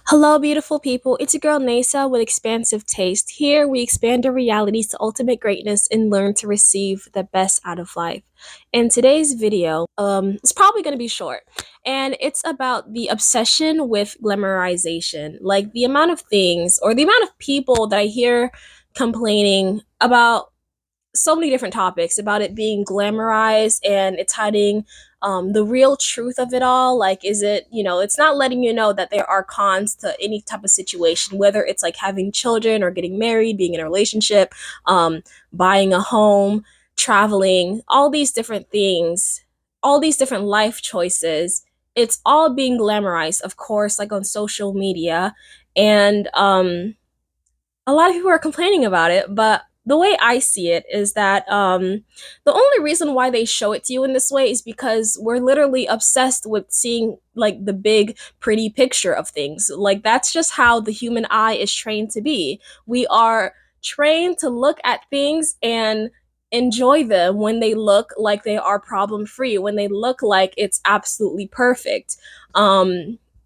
Hello, beautiful people. It's your girl Neyssa with XPansive Taste. Here, we expand our realities to ultimate greatness and learn to receive the best out of life. In today's video, it's probably going to be short, and it's about the obsession with glamorization. Like the amount of things or the amount of people that I hear complaining about so many different topics about it being glamorized and it's hiding the real truth of it all. Like, is it, it's not letting you know that there are cons to any type of situation, whether it's like having children or getting married, being in a relationship, buying a home, traveling, all these different things, all these different life choices. It's all being glamorized, of course, like on social media. And a lot of people are complaining about it, but the way I see it is that the only reason why they show it to you in this way is because we're literally obsessed with seeing like the big, pretty picture of things. Like that's just how the human eye is trained to be. We are trained to look at things and enjoy them when they look like they are problem free, when they look like it's absolutely perfect.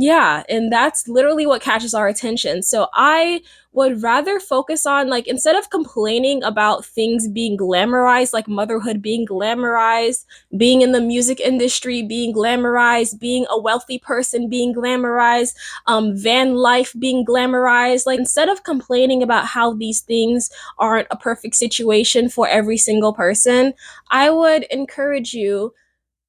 Yeah, and that's literally what catches our attention. So I would rather focus on, like, instead of complaining about things being glamorized, like motherhood being glamorized, being in the music industry being glamorized, being a wealthy person being glamorized, van life being glamorized. Like, instead of complaining about how these things aren't a perfect situation for every single person, I would encourage you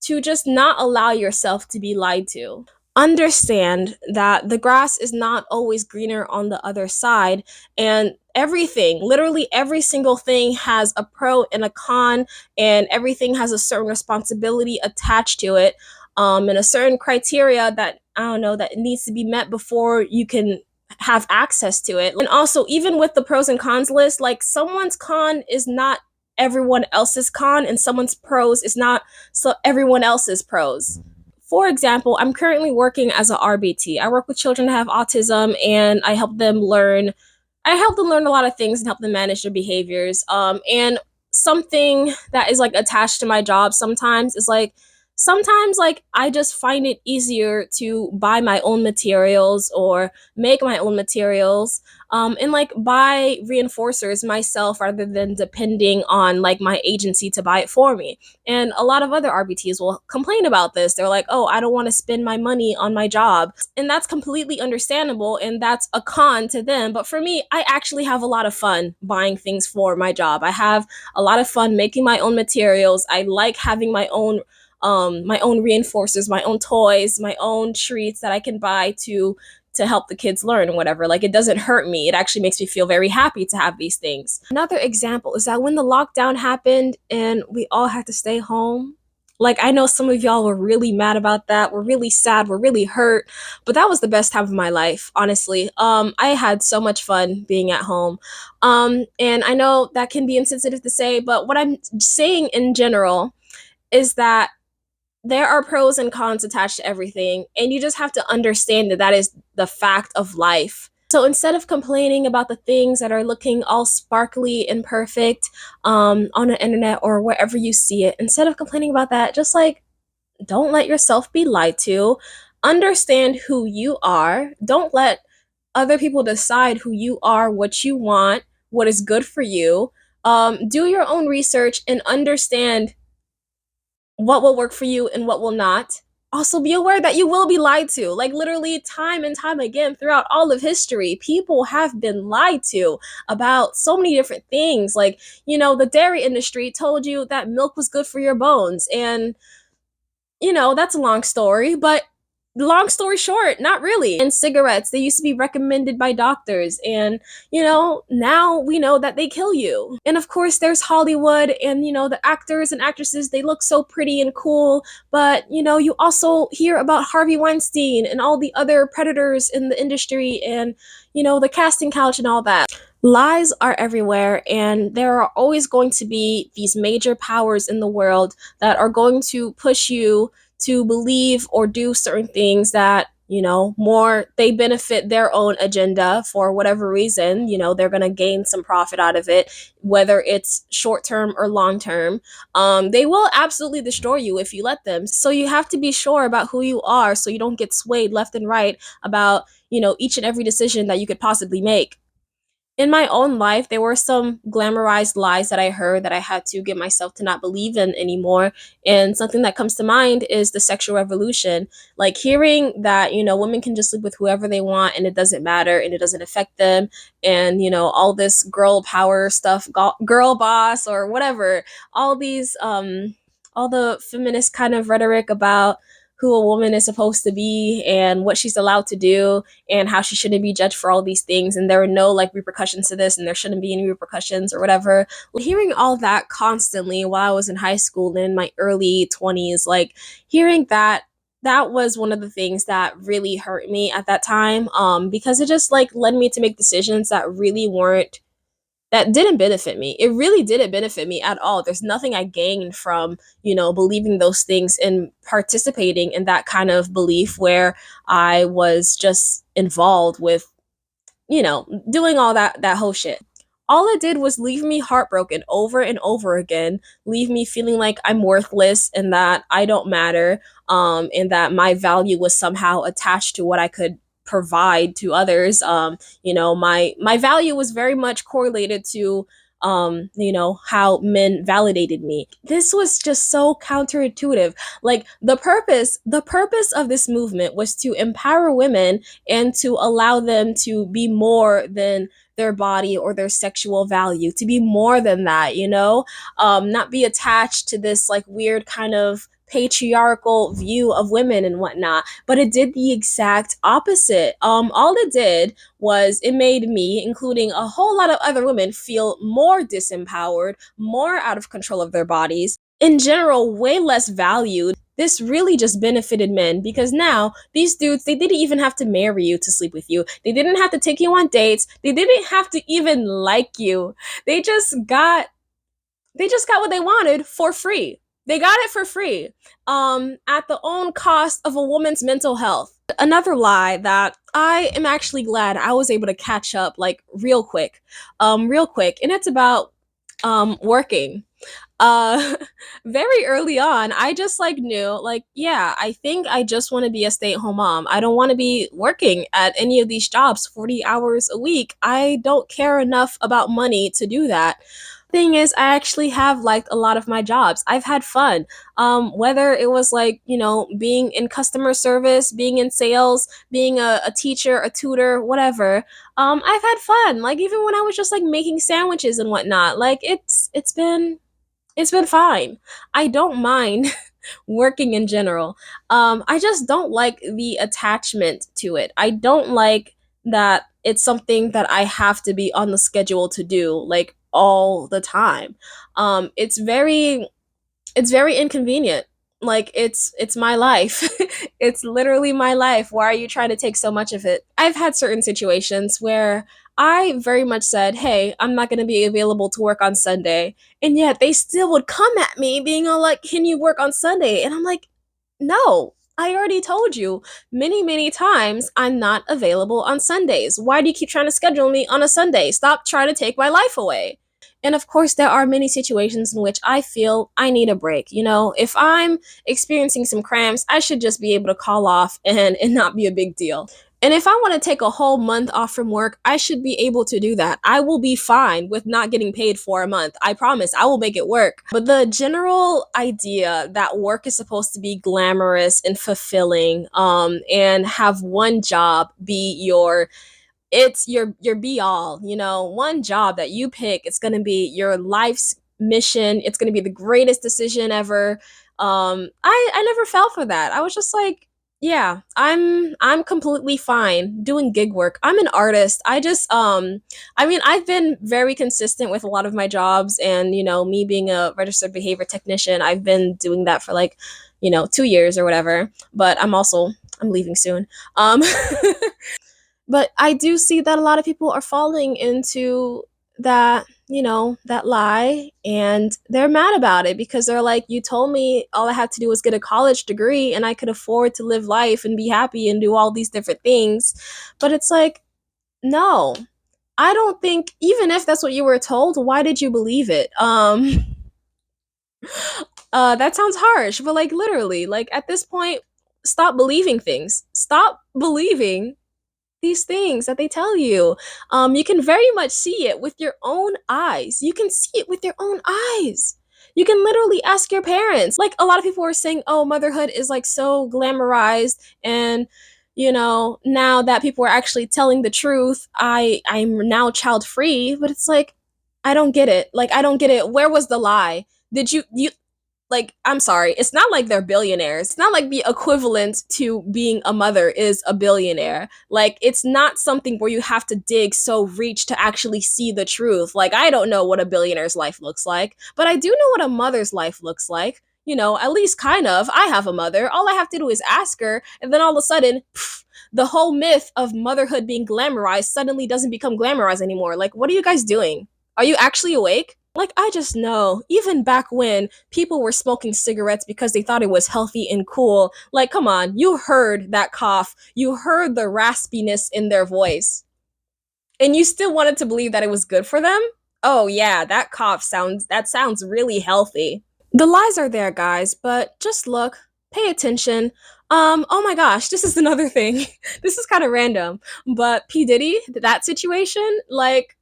to just not allow yourself to be lied to. Understand that the grass is not always greener on the other side, and everything, literally every single thing, has a pro and a con, and everything has a certain responsibility attached to it, and a certain criteria that, I don't know, that needs to be met before you can have access to it. And also, even with the pros and cons list, like someone's con is not everyone else's con, and someone's pros is not so everyone else's pros. For example, I'm currently working as a RBT. I work with children that have autism, and I help them learn. I help them learn a lot of things and help them manage their behaviors. And something that is like attached to my job sometimes like I just find it easier to buy my own materials or make my own materials, and like buy reinforcers myself rather than depending on like my agency to buy it for me. And a lot of other RBTs will complain about this. They're like, oh, I don't want to spend my money on my job. And that's completely understandable. And that's a con to them. But for me, I actually have a lot of fun buying things for my job. I have a lot of fun making my own materials. I like having my own reinforcers, my own toys, my own treats that I can buy to help the kids learn or whatever. Like, it doesn't hurt me. It actually makes me feel very happy to have these things. Another example is that when the lockdown happened and we all had to stay home, like, I know some of y'all were really mad about that. We're really sad. We're really hurt. But that was the best time of my life, honestly. I had so much fun being at home. And I know that can be insensitive to say, but what I'm saying in general is that there are pros and cons attached to everything, and you just have to understand that that is the fact of life. So instead of complaining about the things that are looking all sparkly and perfect, on the internet or wherever you see it, instead of complaining about that, just like, don't let yourself be lied to. Understand who you are. Don't let other people decide who you are, what you want, what is good for you. Do your own research and understand what will work for you and what will not. Also, be aware that you will be lied to. Like, literally, time and time again throughout all of history, people have been lied to about so many different things. Like, the dairy industry told you that milk was good for your bones. And, that's a long story, but long story short, not really. And cigarettes, they used to be recommended by doctors, and now we know that they kill you. And of course, there's Hollywood, and the actors and actresses, they look so pretty and cool, but you also hear about Harvey Weinstein and all the other predators in the industry, and the casting couch and all that. Lies are everywhere, and there are always going to be these major powers in the world that are going to push you to believe or do certain things that more, they benefit their own agenda for whatever reason. They're going to gain some profit out of it, whether it's short term or long term. They will absolutely destroy you if you let them. So you have to be sure about who you are so you don't get swayed left and right about, each and every decision that you could possibly make. In my own life, there were some glamorized lies that I heard that I had to get myself to not believe in anymore. And something that comes to mind is the sexual revolution. Like hearing that, women can just sleep with whoever they want and it doesn't matter and it doesn't affect them. And, all this girl power stuff, girl boss or whatever, all these, all the feminist kind of rhetoric about who a woman is supposed to be and what she's allowed to do and how she shouldn't be judged for all these things, and there are no like repercussions to this and there shouldn't be any repercussions or whatever. Hearing all that constantly while I was in high school and in my early 20s, like hearing that was one of the things that really hurt me at that time, because it just like led me to make decisions that really weren't that didn't benefit me. It really didn't benefit me at all. There's nothing I gained from, believing those things and participating in that kind of belief where I was just involved with, doing all that whole shit. All it did was leave me heartbroken over and over again, leave me feeling like I'm worthless and that I don't matter, and that my value was somehow attached to what I could provide to others. My value was very much correlated to how men validated me. This was just so counterintuitive. Like the purpose of this movement was to empower women and to allow them to be more than their body or their sexual value, to be more than that, not be attached to this like weird kind of patriarchal view of women and whatnot. But it did the exact opposite. All it did was it made me, including a whole lot of other women, feel more disempowered, more out of control of their bodies, in general, way less valued. This really just benefited men because now these dudes, they didn't even have to marry you to sleep with you. They didn't have to take you on dates. They didn't have to even like you. They just got what they wanted for free. They got it for free, at the own cost of a woman's mental health. Another lie that I am actually glad I was able to catch up like real quick, and it's about working. uh Very early on, I just like knew, like, yeah, I think I just want to be a stay-at-home mom. I don't want to be working at any of these jobs 40 hours a week. I don't care enough about money to do that. Thing is, I actually have liked a lot of my jobs. I've had fun, whether it was like, being in customer service, being in sales, being a teacher, a tutor, whatever. I've had fun, like even when I was just like making sandwiches and whatnot. Like it's been fine. I don't mind working in general. I just don't like the attachment to it. I don't like that it's something that I have to be on the schedule to do like all the time. It's very inconvenient. Like it's my life. It's literally my life. Why are you trying to take so much of it? I've had certain situations where I very much said, "Hey, I'm not going to be available to work on Sunday." And yet they still would come at me being all like, "Can you work on Sunday?" And I'm like, "No. I already told you many, many times I'm not available on Sundays. Why do you keep trying to schedule me on a Sunday? Stop trying to take my life away." And of course, there are many situations in which I feel I need a break. If I'm experiencing some cramps, I should just be able to call off and not be a big deal. And if I want to take a whole month off from work, I should be able to do that. I will be fine with not getting paid for a month. I promise I will make it work. But the general idea that work is supposed to be glamorous and fulfilling, and have one job be your be all, one job that you pick, it's going to be your life's mission, it's going to be the greatest decision ever. I never fell for that. I was just like, yeah, I'm completely fine doing gig work. I'm an artist. I've been very consistent with a lot of my jobs, and me being a registered behavior technician, I've been doing that for like 2 years or whatever, but I'm leaving soon. But I do see that a lot of people are falling into that that lie, and they're mad about it because they're like, you told me all I had to do was get a college degree and I could afford to live life and be happy and do all these different things. But it's like, no, I don't think, even if that's what you were told, why did you believe it? That sounds harsh, but like literally, like at this point, stop believing things. Stop believing these things that they tell you. You can very much see it with your own eyes. You can see it with your own eyes. You can literally ask your parents. Like a lot of people are saying, oh, motherhood is like so glamorized, and now that people are actually telling the truth, I'm now child free. But it's like, I don't get it. Like I don't get it. Where was the lie? Did you like, I'm sorry, it's not like they're billionaires. It's not like the equivalent to being a mother is a billionaire. Like, it's not something where you have to dig so reach to actually see the truth. Like, I don't know what a billionaire's life looks like, but I do know what a mother's life looks like. At least kind of. I have a mother. All I have to do is ask her, and then all of a sudden, the whole myth of motherhood being glamorized suddenly doesn't become glamorized anymore. Like, what are you guys doing? Are you actually awake? Like, I just know, even back when people were smoking cigarettes because they thought it was healthy and cool, like, come on, you heard that cough. You heard the raspiness in their voice. And you still wanted to believe that it was good for them? Oh yeah, that sounds really healthy. The lies are there, guys, but just look, pay attention. Oh my gosh, this is another thing. This is kind of random, but P. Diddy, that situation, like,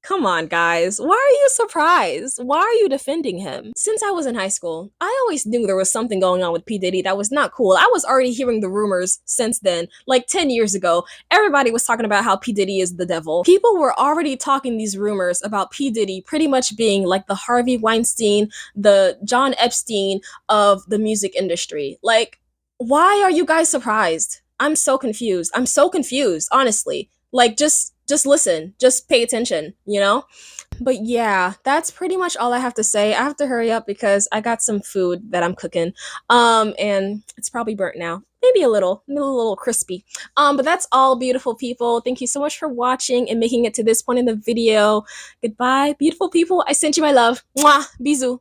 come on, guys. Why are you surprised? Why are you defending him? Since I was in high school, I always knew there was something going on with P. Diddy that was not cool. I was already hearing the rumors since then, like 10 years ago. Everybody was talking about how P. Diddy is the devil. People were already talking these rumors about P. Diddy pretty much being like the Harvey Weinstein, the John Epstein of the music industry. Like, why are you guys surprised? I'm so confused. I'm so confused, honestly. Like, just listen, just pay attention. But yeah, that's pretty much all I have to say. I have to hurry up because I got some food that I'm cooking. And it's probably burnt now. Maybe a little crispy. But that's all, beautiful people. Thank you so much for watching and making it to this point in the video. Goodbye, beautiful people. I sent you my love. Mwah, bisous.